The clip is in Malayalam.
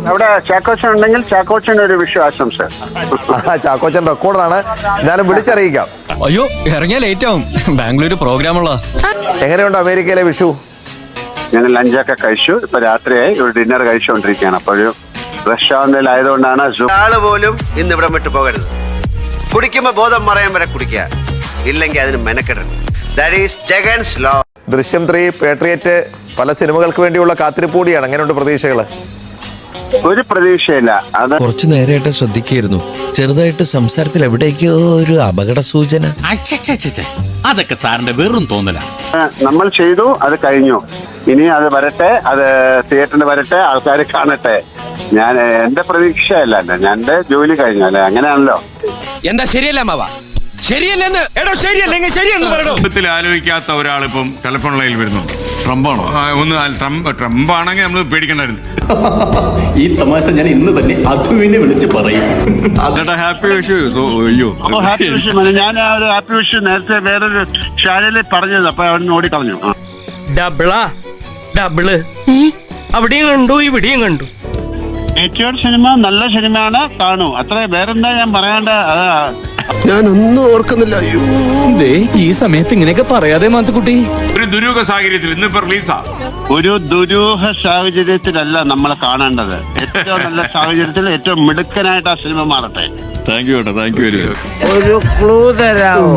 അവിടെ ചാക്കോച്ചൻ ഉണ്ടെങ്കിൽ ചാക്കോച്ചന് ഒരു വിഷു ആശംസ. ചാക്കോച്ചൻ റെക്കോർഡറാണ്, ഞാനും വിളിച്ചറിയിക്കാം. അയ്യോ ഇറങ്ങിയ ലേറ്റ് ആവും, ബാംഗ്ലൂർ പ്രോഗ്രാമുള്ള. എങ്ങനെയുണ്ട് അമേരിക്കയിലെ വിഷു? ഞങ്ങൾ ലഞ്ചൊക്കെ കഴിച്ചു, ഇപ്പൊ രാത്രിയായി ഒരു ഡിന്നർ കഴിച്ചുകൊണ്ടിരിക്കുകയാണ്. അപ്പോഴും റെസ്റ്റോറന്റിലായതുകൊണ്ടാണ് ആള് പോലും ഇന്ന് ഇവിടെ വിട്ടു പോകരുത്. കുടിക്കുമ്പോ ബോധം മറയാൻ വരെ കുടിക്കുക, ഇല്ലെങ്കിൽ അതിന് മെനക്കെടരുത്. That is Jagan's law. Drishyam 3, patriot പല സിനിമകൾക്ക് വേണ്ടിയുള്ള കാത്തിരിപ്പ് കൂടിയാണ്. എങ്ങനെയുണ്ട് പ്രതീക്ഷകള്? ഒരു പ്രതീക്ഷയില്ല. അത് കുറച്ചു നേരമായിട്ട് ശ്രദ്ധിക്കായിരുന്നു, ചെറുതായിട്ട് സംസാരത്തിൽ എവിടേക്കോ ഒരു അപകട സൂചന. അതൊക്കെ സാറിന്റെ വെറും തോന്നല. നമ്മൾ ചെയ്തു, അത് കഴിഞ്ഞു. ഇനി അത് വരട്ടെ, അത് തിയേറ്ററിന് വരട്ടെ, ആൾക്കാർ കാണട്ടെ. ഞാൻ എന്റെ പ്രതീക്ഷയല്ല, ഞാൻ എന്റെ ജോലി കഴിഞ്ഞു അല്ലെ, അങ്ങനെയാണല്ലോ. എന്താ ശരിയല്ല മാവാ? ശരിയല്ലെന്ന് എടോ, ശരിയല്ലെങ്കിൽ ശരിയെന്ന് പറയണോ? ആലോചിക്കാത്ത ഒരാളിപ്പം ടെലിഫോൺ ലൈനിൽ വരുന്നുണ്ട്. ട്രംപാണോ? ട്രംപ് ആണെങ്കിൽ നമ്മൾ പേടിക്കണ്ടായിരുന്നു. ഈ തമാശ ഞാൻ ഇന്ന് തന്നെ അധുവിനെ വിളിച്ച് പറയും. ഹാപ്പി വിഷു. ഹാപ്പി വിഷു. ഞാൻ ആ ഒരു ഹാപ്പി വിഷു നേരത്തെ വേറൊരു ചാനലിൽ പറഞ്ഞത്, അപ്പൊ അവൻ ഓടിക്കളഞ്ഞു. ഡബിള് അവിടെയും കണ്ടു ഇവിടെയും കണ്ടു. ഏറ്റവും സിനിമ നല്ല സിനിമയാണ്, കാണൂ. അത്ര വേറെന്താ ഞാൻ പറയാണ്ട്. ഞാനൊന്നും ഓർക്കുന്നില്ല. ഈ സമയത്ത് ഇങ്ങനെയൊക്കെ പറയാതെ മാത്തുക്കുട്ടി. ഒരു ദുരൂഹ സാഹചര്യത്തിൽ ഇന്നിപ്പോ റിലീസാ. ഒരു ദുരൂഹ സാഹചര്യത്തിലല്ല നമ്മൾ കാണേണ്ടത്. ഏറ്റവും നല്ല സാഹചര്യത്തിൽ ഏറ്റവും മിടുക്കനായിട്ട് ആ സിനിമ മാറട്ടെ. താങ്ക് യു കേട്ടോ, താങ്ക് യു. ഒരു ക്ലൂ തരാമോ?